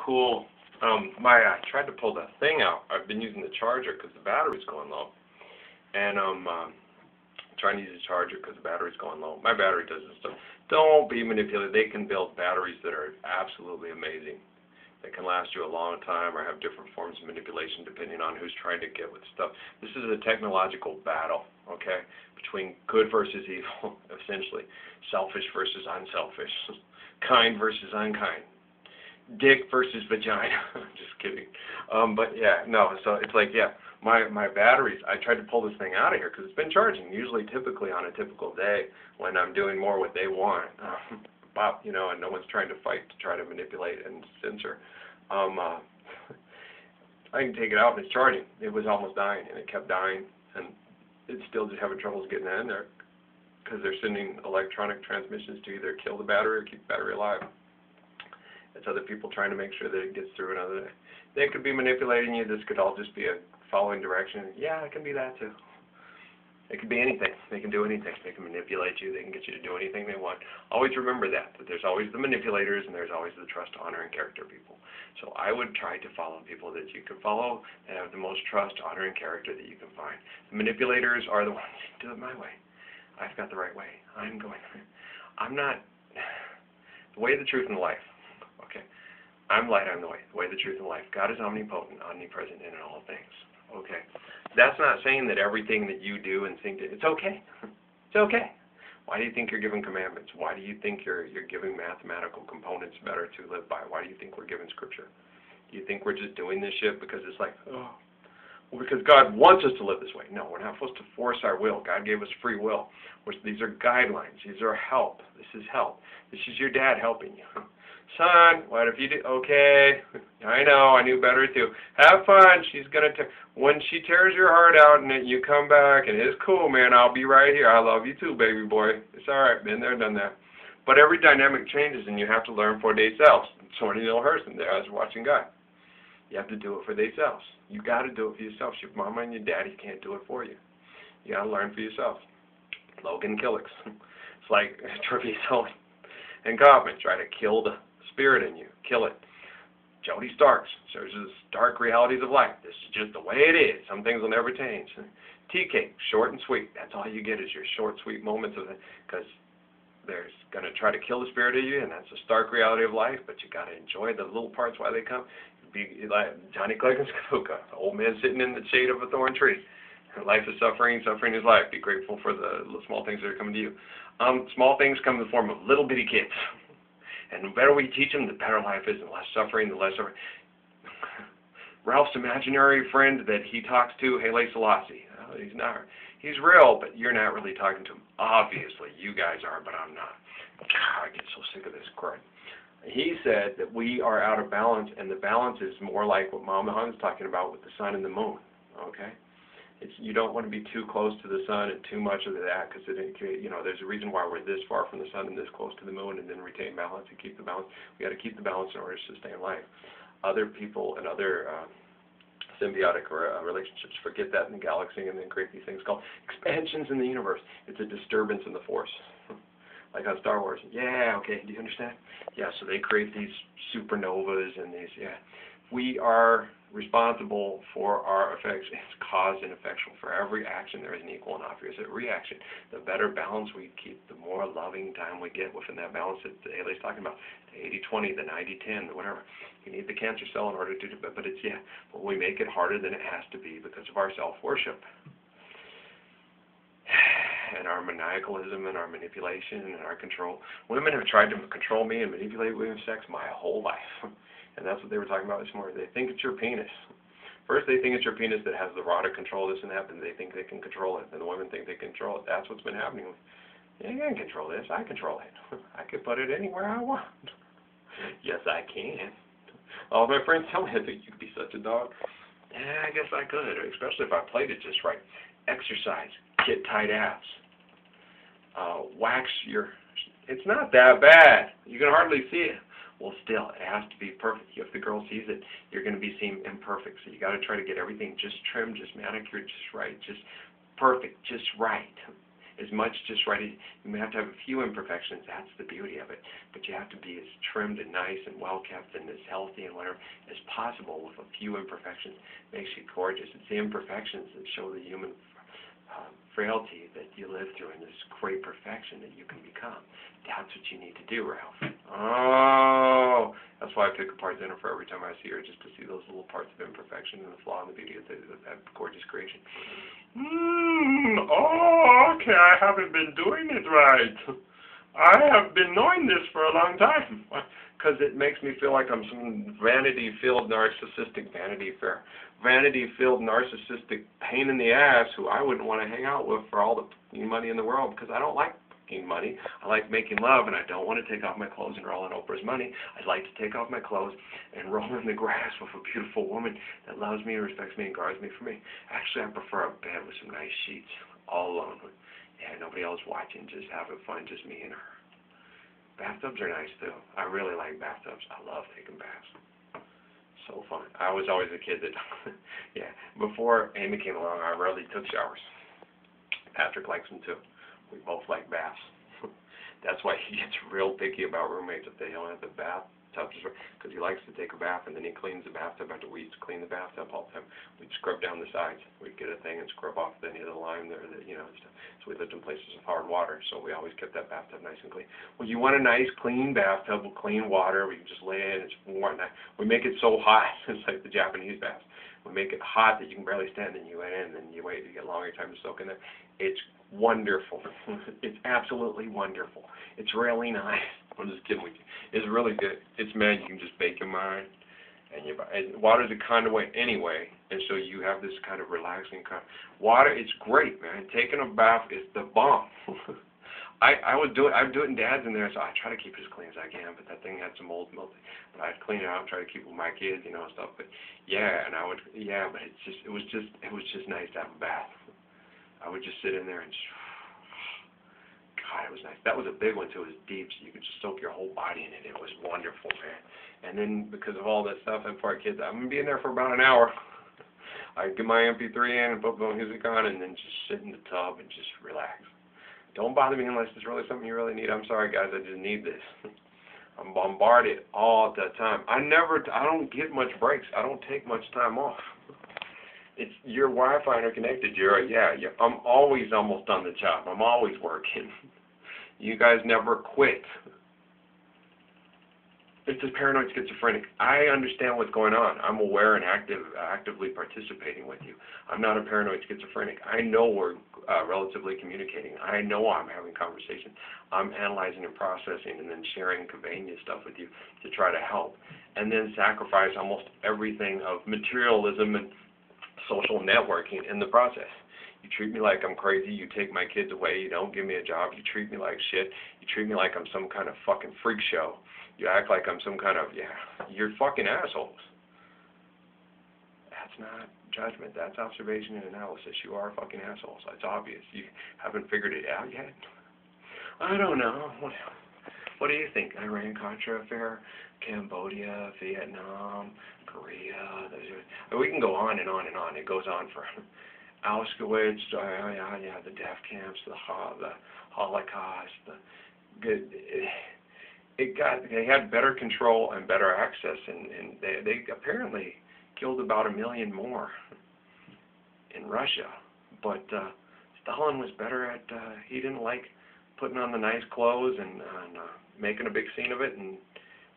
cool. I tried to pull the thing out. I've been using the charger because the battery's going low, and trying to use the charger because the battery's going low. My battery does this stuff. Don't be manipulated. They can build batteries that are absolutely amazing. That can last you a long time or have different forms of manipulation depending on who's trying to get with stuff. This is a technological battle, okay, between good versus evil, essentially. Selfish versus unselfish. Kind versus unkind. Dick versus vagina. Just kidding. But yeah, no, so it's like, yeah, my batteries, I tried to pull this thing out of here because it's been charging, typically on a typical day when I'm doing more what they want. And no one's trying to fight to try to manipulate and censor. I can take it out and it's charging. It was almost dying and it kept dying, and it's still just having troubles getting in there because they're sending electronic transmissions to either kill the battery or keep the battery alive. It's other people trying to make sure that it gets through another day. They could be manipulating you. This could all just be a following direction. Yeah, it can be that too. It could be anything. They can do anything. They can manipulate you. They can get you to do anything they want. Always remember that there's always the manipulators and there's always the trust, honor, and character people. So I would try to follow people that you can follow that have the most trust, honor, and character that you can find. The manipulators are the ones who do it my way. I've got the right way. I'm not the way, the truth, and the life. Okay. I'm light, I'm the way. The way, the truth, and the life. God is omnipotent, omnipresent in all things. Okay. That's not saying that everything that you do and think, it's okay. It's okay. Why do you think you're giving commandments? Why do you think you're giving mathematical components better to live by? Why do you think we're giving scripture? Do you think we're just doing this shit because it's like, oh, well, because God wants us to live this way? No, we're not supposed to force our will. God gave us free will. These are guidelines. These are help. This is help. This is your dad helping you. Son, what if you do? Okay, I know, I knew better too. Have fun. She's gonna when she tears your heart out and then you come back and it's cool, man. I'll be right here. I love you too, baby boy. It's all right. Been there, done that. But every dynamic changes, and you have to learn for themselves. Sorry, Neil Hurston there. I was watching God. You have to do it for themselves. You got to do it for yourself. Your mama and your daddy can't do it for you. You got to learn for yourself. Logan Killicks. It's like Treviso and Kaufman try to kill the spirit in you. Kill it. Jody Starks. So there's this dark realities of life. This is just the way it is. Some things will never change. TK, short and sweet. That's all you get is your short, sweet moments of it, because they're going to try to kill the spirit of you, and that's a stark reality of life, but you got to enjoy the little parts while they come. Be like Johnny Cleggins Kafuka, old man sitting in the shade of a thorn tree. Life is suffering, suffering is life. Be grateful for the small things that are coming to you. Small things come in the form of little bitty kids. And the better we teach them, the better life is, the less suffering, the less suffering. Ralph's imaginary friend that he talks to, Haile Selassie. He's not. He's real, but you're not really talking to him. Obviously, you guys are, but I'm not. God, I get so sick of this crud. He said that we are out of balance, and the balance is more like what Mama Hun's talking about with the sun and the moon. Okay? You don't want to be too close to the sun and too much of that, because there's a reason why we're this far from the sun and this close to the moon, and then retain balance and keep the balance. We got to keep the balance in order to sustain life. Other people and other symbiotic relationships forget that in the galaxy and then create these things called expansions in the universe. It's a disturbance in the force. Like on Star Wars. Yeah, okay, do you understand? Yeah, so they create these supernovas and these, yeah. We are responsible for our effects. It's cause and effectual. For every action, there is an equal and opposite reaction. The better balance we keep, the more loving time we get within that balance that Haley's talking about. The 80-20, the 90-10, whatever. You need the cancer cell in order to do it, but it's, yeah, but we make it harder than it has to be because of our self-worship. And our maniacalism and our manipulation and our control. Women have tried to control me and manipulate women's sex my whole life. And that's what they were talking about this morning. They think it's your penis. First they think it's your penis that has the raw to control this and that, and they think they can control it. And the women think they control it. That's what's been happening. Yeah, you can't control this. I control it. I can put it anywhere I want. Yes, I can. All my friends tell me I think you could be such a dog. Yeah, I guess I could, especially if I played it just right. Exercise. Get tight abs. Wax your... It's not that bad. You can hardly see it. Well, still, it has to be perfect. If the girl sees it, you're going to be seen imperfect. So you got to try to get everything just trimmed, just manicured, just right, just perfect, just right. as much just right. You may have to have a few imperfections. That's the beauty of it. But you have to be as trimmed and nice and well kept and as healthy and whatever as possible with a few imperfections. Makes you gorgeous. It's the imperfections that show the human frailty that you live through and this great perfection that you can become. That's what you need to do, Ralph. Oh, that's why I pick apart Jennifer every time I see her, just to see those little parts of imperfection and the flaw and the beauty of that gorgeous creation. Oh, okay, I haven't been doing it right. I have been knowing this for a long time. Because it makes me feel like I'm some vanity-filled, narcissistic pain in the ass who I wouldn't want to hang out with for all the money in the world, because I don't like money. I like making love, and I don't want to take off my clothes and roll in Oprah's money. I'd like to take off my clothes and roll in the grass with a beautiful woman that loves me, respects me, and guards me for me. Actually, I prefer a bed with some nice sheets, all alone. Yeah, nobody else watching, just having fun, just me and her. Bathtubs are nice, too. I really like bathtubs. I love taking baths. So fun. I was always a kid that, yeah, before Amy came along, I rarely took showers. Patrick likes them, too. We both like baths. That's why he gets real picky about roommates if they don't have the bathtubs, because he likes to take a bath, and then he cleans the bathtub after we used to clean the bathtub all the time. We'd scrub down the sides. We'd get a thing and scrub off any of the lime there, stuff. So we lived in places with hard water, so we always kept that bathtub nice and clean. Well, you want a nice, clean bathtub with clean water. We can just lay in. It's warm. We make it so hot. It's like the Japanese baths. We make it hot that you can barely stand, and you went in, and you wait to get longer time to soak in there. It's wonderful. It's absolutely wonderful. It's really nice. I'm just kidding with you. It's really good. It's man, you can just bake your mind, and water's a conduit anyway, and so you have this kind of relaxing kind of water. It's great, man. Taking a bath is the bomb. I would do it in Dad's in there, so I try to keep it as clean as I can. But that thing had some mold melting. But I'd clean it out, try to keep it with my kids, and stuff. But yeah, but it was just nice to have a bath. I would just sit in there and just, God, it was nice. That was a big one, too. It was deep, so you could just soak your whole body in it. It was wonderful, man. And then, because of all that stuff and for our kids, I'm going to be in there for about an hour. I'd get my MP3 in and put the music on and then just sit in the tub and just relax. Don't bother me unless it's really something you really need. I'm sorry, guys. I just need this. I'm bombarded all the time. I don't get much breaks. I don't take much time off. It's your Wi-Fi interconnected. I'm always almost on the job. I'm always working. You guys never quit. It's a paranoid schizophrenic. I understand what's going on. I'm aware and actively participating with you. I'm not a paranoid schizophrenic. I know we're relatively communicating. I know I'm having conversation. I'm analyzing and processing and then sharing and conveying this stuff with you to try to help. And then sacrifice almost everything of materialism and social networking in the process. You treat me like I'm crazy. You take my kids away. You don't give me a job. You treat me like shit. You treat me like I'm some kind of fucking freak show. You act like I'm some kind of, you're fucking assholes. That's not judgment. That's observation and analysis. You are fucking assholes. It's obvious. You haven't figured it out yet? I don't know. What do you think? Iran-Contra affair, Cambodia, Vietnam, Korea. We can go on and on and on. It goes on for Auschwitz, the death camps, the Holocaust. They had better control and better access, and they apparently killed about 1 million more in Russia. But Stalin was better at, he didn't like putting on the nice clothes and making a big scene of it and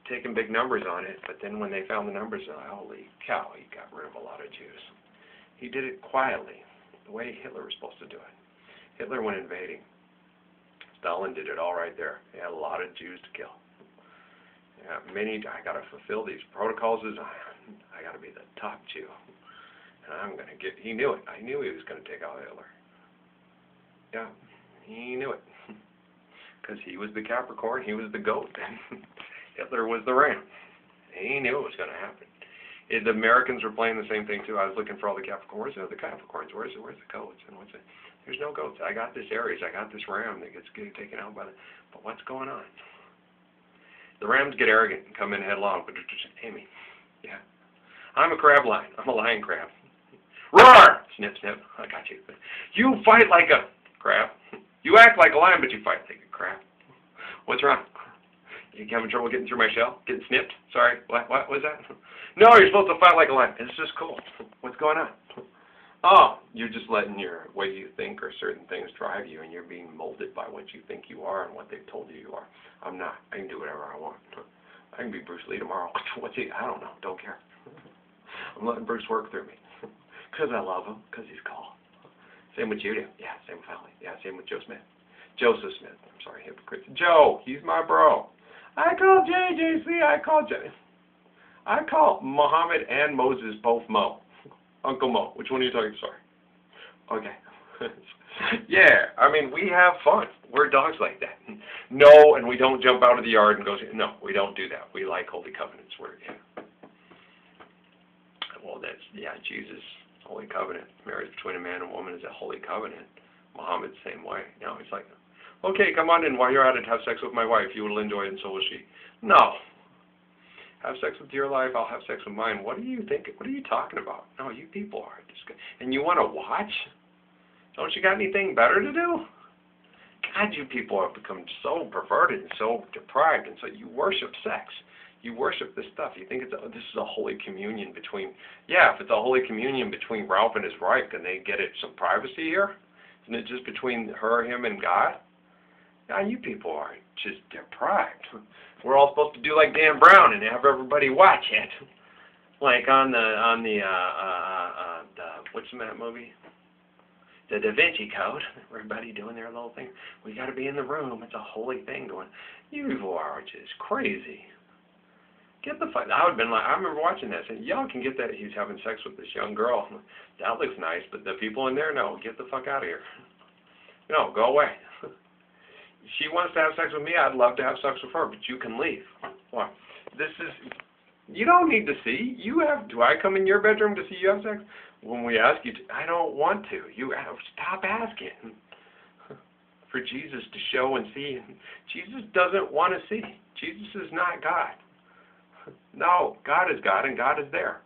taking big numbers on it. But then when they found the numbers, holy cow, he got rid of a lot of Jews. He did it quietly, the way Hitler was supposed to do it. Hitler went invading. Stalin did it all right there. He had a lot of Jews to kill. Yeah, I got to fulfill these protocols. I got to be the top Jew. And he knew it. I knew he was going to take out Hitler. Yeah, he knew it. Because he was the Capricorn, he was the goat, and Hitler was the ram. He knew it was going to happen. The Americans were playing the same thing too. I was looking for all the Capricorns. Where's the Capricorns? Where's the goats? And what's it? There's no goats. I got this Aries. I got this ram that gets taken out by the. But what's going on? The rams get arrogant and come in headlong. But Amy, yeah, I'm a crab lion. I'm a lion crab. Roar! Snip, snip. I got you. You fight like a crab. You act like a lion, but you fight like a crap. What's wrong? You having trouble getting through my shell? Getting snipped? Sorry, what was that? No, you're supposed to fight like a lion. It's just cool. What's going on? Oh, you're just letting your way you think or certain things drive you, and you're being molded by what you think you are and what they've told you are. I'm not. I can do whatever I want. I can be Bruce Lee tomorrow. What's he? I don't know. Don't care. I'm letting Bruce work through me. Because I love him. Because he's cool. Same with Judy. Yeah, same with Holly. Yeah, same with Joe Smith. Joseph Smith. I'm sorry, hypocrite. Joe, he's my bro. I call JJC. I call Muhammad and Moses both Mo. Uncle Mo. Which one are you talking to? Sorry. Okay. Yeah, I mean, we have fun. We're dogs like that. No, and we don't jump out of the yard and go, no, we don't do that. We like holy covenants. Well, that's, yeah, Jesus, holy covenant. Marriage between a man and woman is a holy covenant. Muhammad's the same way. You know, he's like, okay, come on in. While you're at it, have sex with my wife. You will enjoy it, and so will she. No. Have sex with your life, I'll have sex with mine. What are you thinking? What are you talking about? No, you people are just, and you want to watch? Don't you got anything better to do? God, you people have become so perverted and so deprived, and so you worship sex. You worship this stuff. You think this is a holy communion between, yeah, if it's a holy communion between Ralph and his wife, can they get it some privacy here? Isn't it just between her, him, and God? God, you people are just deprived. We're all supposed to do like Dan Brown and have everybody watch it. Like on the what's that movie? The Da Vinci Code. Everybody doing their little thing. We got to be in the room. It's a holy thing going. You people are just crazy. Get the fuck. I would have been like, I remember watching that saying, y'all can get that he's having sex with this young girl. That looks nice, but the people in there, no, get the fuck out of here. No, go away. She wants to have sex with me, I'd love to have sex with her, but you can leave. Why? This is, you don't need to see. You have, do I come in your bedroom to see you have sex? When we ask you to, I don't want to. You have, stop asking. For Jesus to show and see. Jesus doesn't want to see. Jesus is not God. No, God is God and God is there.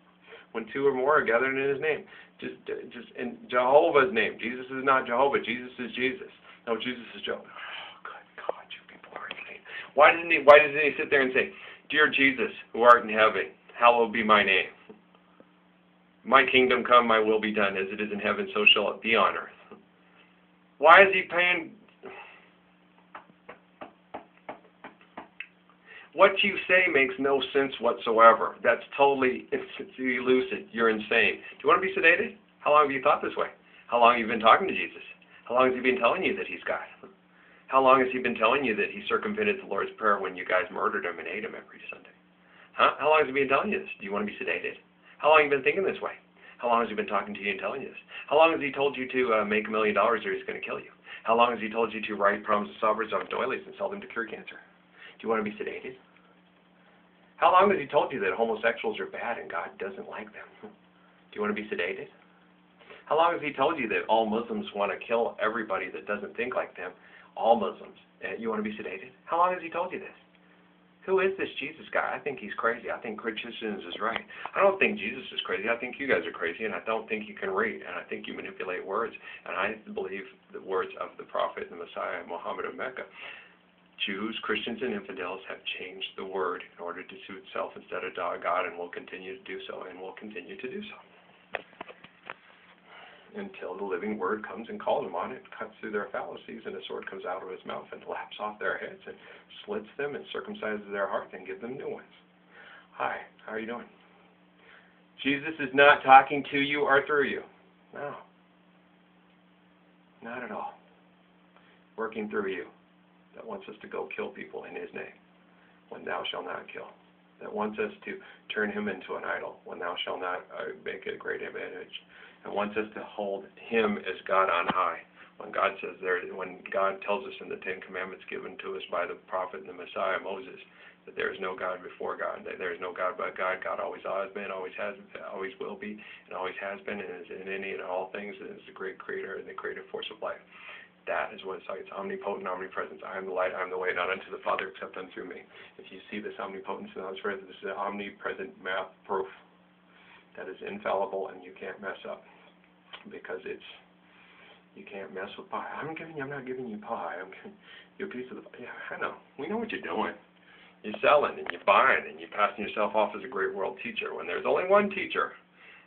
When two or more are gathered in his name. Just in Jehovah's name. Jesus is not Jehovah. Jesus is Jesus. No, Jesus is Jehovah. Why doesn't he sit there and say, Dear Jesus, who art in heaven, hallowed be my name. My kingdom come, my will be done, as it is in heaven, so shall it be on earth. Why is he paying? What you say makes no sense whatsoever. That's totally elusive. You're insane. Do you want to be sedated? How long have you thought this way? How long have you been talking to Jesus? How long has he been telling you that he's God? How long has he been telling you that he circumvented the Lord's Prayer when you guys murdered him and ate him every Sunday? Huh? How long has he been telling you this? Do you want to be sedated? How long have you been thinking this way? How long has he been talking to you and telling you this? How long has he told you to make $1 million or he's going to kill you? How long has he told you to write problems of sovereigns on doilies and sell them to cure cancer? Do you want to be sedated? How long has he told you that homosexuals are bad and God doesn't like them? Do you want to be sedated? How long has he told you that all Muslims want to kill everybody that doesn't think like them? All Muslims. You want to be sedated? How long has he told you this? Who is this Jesus guy? I think he's crazy. I think Christians is right. I don't think Jesus is crazy. I think you guys are crazy, and I don't think you can read, and I think you manipulate words, and I believe the words of the prophet and the Messiah, Muhammad of Mecca. Jews, Christians, and infidels have changed the word in order to suit self instead of God, and will continue to do so, and will continue to do so. Until the living word comes and calls them on it, cuts through their fallacies, and a sword comes out of his mouth and laps off their heads and slits them and circumcises their heart and gives them new ones. Hi, how are you doing? Jesus is not talking to you or through you. No. Not at all. Working through you. That wants us to go kill people in his name. When thou shalt not kill. That wants us to turn him into an idol. When thou shalt not make a great image. And wants us to hold him as God on high. When God says there, when God tells us in the Ten Commandments given to us by the prophet and the Messiah Moses, that there is no God before God, that there is no God but God. God always has been, always will be, and always has been, and is in any and all things, and is the great creator and the creative force of life. That is what it's omnipotent, omnipresence. I am the light, I am the way, not unto the Father except unto me. If you see this omnipotence and omnipresence, this is an omnipresent math proof that is infallible and you can't mess up. Because it's You can't mess with pie. I'm not giving you pie. I'm giving you a piece of the pie. Yeah, I know. We know what you're doing. You're selling and you're buying and you're passing yourself off as a great world teacher when there's only one teacher,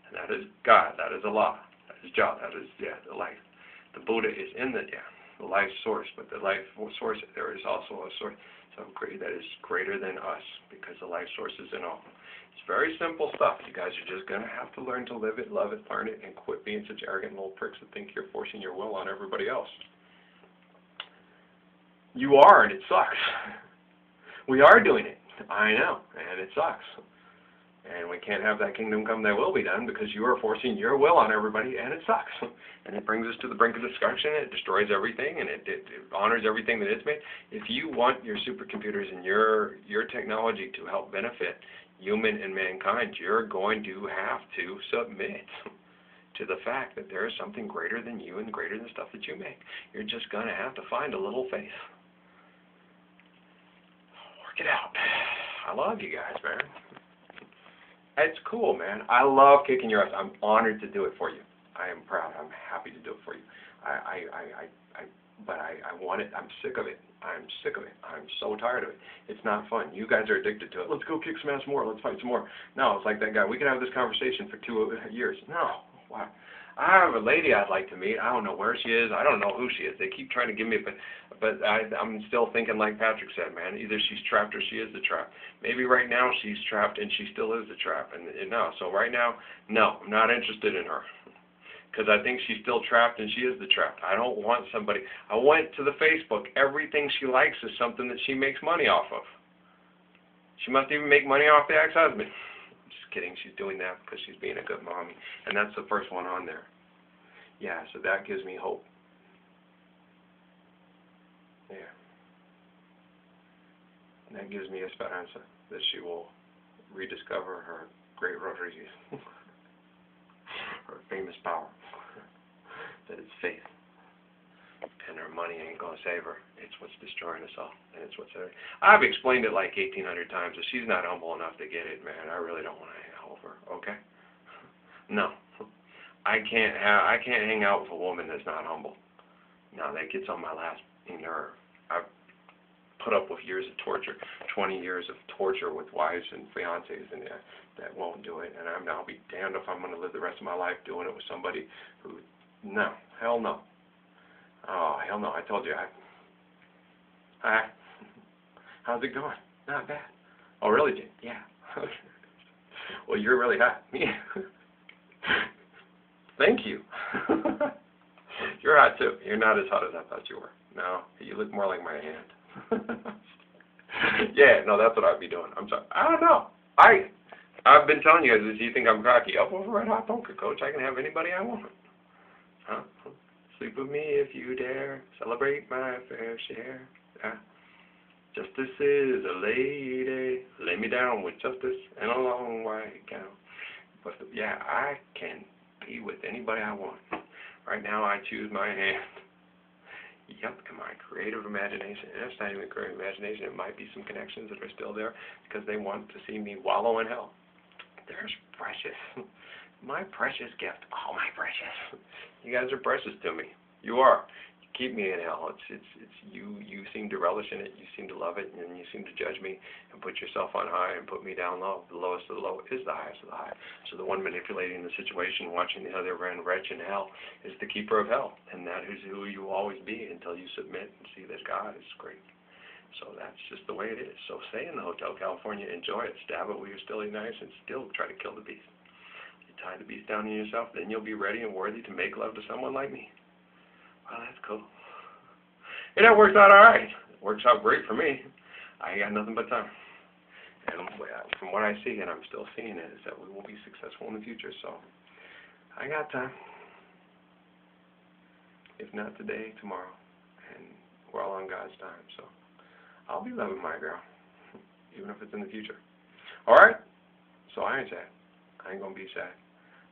and that is God. That is Allah. That is Jah. That is, the life. The Buddha is in the life source, but the life source, there is also a source great that is greater than us, because the life source is in all. It's very simple stuff. You guys are just going to have to learn to live it, love it, learn it, and quit being such arrogant little pricks that think you're forcing your will on everybody else. You are, and it sucks. We are doing it. I know, and it sucks. And we can't have that kingdom come, thy will be done, because you are forcing your will on everybody, and it sucks. And it brings us to the brink of destruction, it destroys everything, and it honors everything that it's made. If you want your supercomputers and your technology to help benefit human and mankind, you're going to have to submit to the fact that there is something greater than you and greater than stuff that you make. You're just going to have to find a little faith. Work it out. I love you guys, man. It's cool, man. I love kicking your ass. I'm honored to do it for you. I am proud. I'm happy to do it for you. But I want it. I'm sick of it. I'm sick of it. I'm so tired of it. It's not fun. You guys are addicted to it. Let's go kick some ass more. Let's fight some more. No, it's like that guy. We can have this conversation for 2 years. No. Why? I have a lady I'd like to meet. I don't know where she is. I don't know who she is. They keep trying to give me, but I'm still thinking like Patrick said, man. Either she's trapped or she is the trap. Maybe right now she's trapped and she still is the trap. And no, so right now, no, I'm not interested in her, because I think she's still trapped and she is the trap. I don't want somebody. I went to the Facebook. Everything she likes is something that she makes money off of. She must even make money off the ex-husband. Just kidding. She's doing that because she's being a good mommy. And that's the first one on there. Yeah, so that gives me hope. Yeah. And that gives me esperanza that she will rediscover her great Rodriguez. Her famous power. That it's faith. And her money ain't going to save her. It's what's destroying us all. And it's what's there. I've explained it like 1,800 times. If she's not humble enough to get it, man, I really don't want to hang out with her. Okay? No. I can't hang out with a woman that's not humble. Now, that gets on my last nerve. I've put up with years of torture, 20 years of torture with wives and fiancés, and that won't do it. And I'll be damned if I'm going to live the rest of my life doing it with somebody who, no, hell no. Oh, hell no. I told you. How's it going? Not bad. Oh, really, Jane? Yeah. Well, you're really hot. Yeah. Thank you. You're hot too. You're not as hot as I thought you were. No, you look more like my hand. Yeah, no, that's what I'd be doing. I'm sorry. I don't know. I've been telling you guys, do you think I'm cocky? Up with a red hot poker, coach. I can have anybody I want. Huh? Sleep with me if you dare. Celebrate my fair share. Justice is a lady. Lay me down with justice and a long white gown. But yeah, I can be with anybody I want. Right now, I choose my hand. Yep, and my creative imagination. And it's not even creative imagination. It might be some connections that are still there because they want to see me wallow in hell. There's precious. My precious gift. Oh, my precious. You guys are precious to me. You are. You keep me in hell. It's you. You seem to relish in it. You seem to love it, and you seem to judge me and put yourself on high and put me down low. The lowest of the low is the highest of the high. So the one manipulating the situation, watching the other run wretch in hell, is the keeper of hell, and that is who you will always be until you submit and see that God is great. So that's just the way it is. So stay in the Hotel California, enjoy it, stab it while you're still nice, and still try to kill the beast. Tie the beast down in yourself, then you'll be ready and worthy to make love to someone like me. Well, that's cool. And that works out all right. It works out great for me. I ain't got nothing but time. And from what I see, and I'm still seeing it, is that we will be successful in the future. So I got time. If not today, tomorrow. And we're all on God's time. So I'll be loving my girl, even if it's in the future. All right? So I ain't sad. I ain't going to be sad.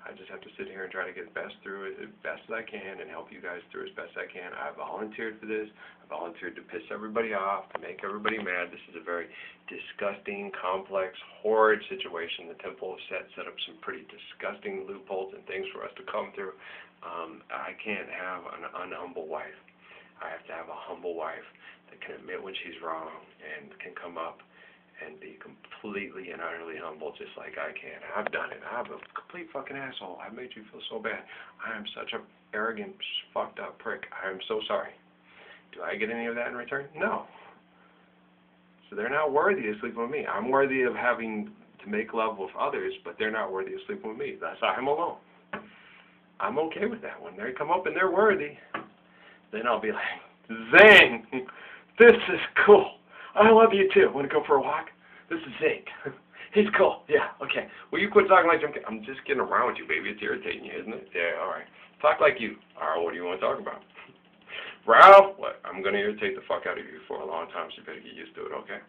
I just have to sit here and try to get the best through it as best as I can and help you guys through as best I can. I volunteered for this. I volunteered to piss everybody off, to make everybody mad. This is a very disgusting, complex, horrid situation. The temple of Set set up some pretty disgusting loopholes and things for us to come through. I can't have an unhumble wife. I have to have a humble wife that can admit when she's wrong and can come up and be completely and utterly humble just like I can. I've done it. I'm a complete fucking asshole. I've made you feel so bad. I am such a arrogant, fucked up prick. I am so sorry. Do I get any of that in return? No. So they're not worthy of sleeping with me. I'm worthy of having to make love with others, but they're not worthy of sleeping with me. That's I'm alone. I'm okay with that. When they come up and they're worthy, then I'll be like, Zane, this is cool. I love you too. Want to go for a walk? This is Zeke. He's cool. Yeah, okay. Will you quit talking like Jim? I'm just getting around with you, baby. It's irritating you, isn't it? Yeah, all right. Talk like you. All right, what do you want to talk about? Ralph, what? I'm going to irritate the fuck out of you for a long time, so you better get used to it, okay?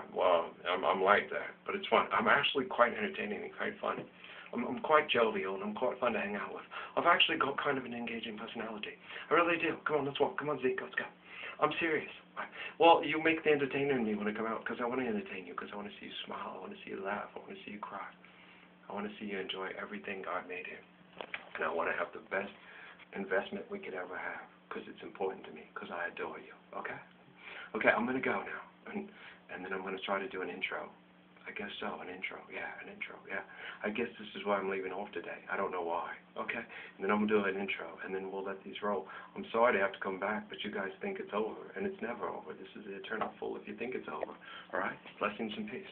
Well, I'm like that, but it's fun. I'm actually quite entertaining and quite fun. I'm quite jovial, and I'm quite fun to hang out with. I've actually got kind of an engaging personality. I really do. Come on, let's walk. Come on, Zeke, let's go. I'm serious. Well, you make the entertainer in me when I come out, because I want to entertain you, because I want to see you smile, I want to see you laugh, I want to see you cry. I want to see you enjoy everything God made here. And I want to have the best investment we could ever have, because it's important to me, because I adore you, okay? Okay, I'm going to go now, and then I'm going to try to do an intro. I guess so, an intro, yeah. I guess this is why I'm leaving off today. I don't know why, okay? And then I'm going to do an intro, and then we'll let these roll. I'm sorry to have to come back, but you guys think it's over, and it's never over. This is the eternal fool if you think it's over, all right? Blessings and peace.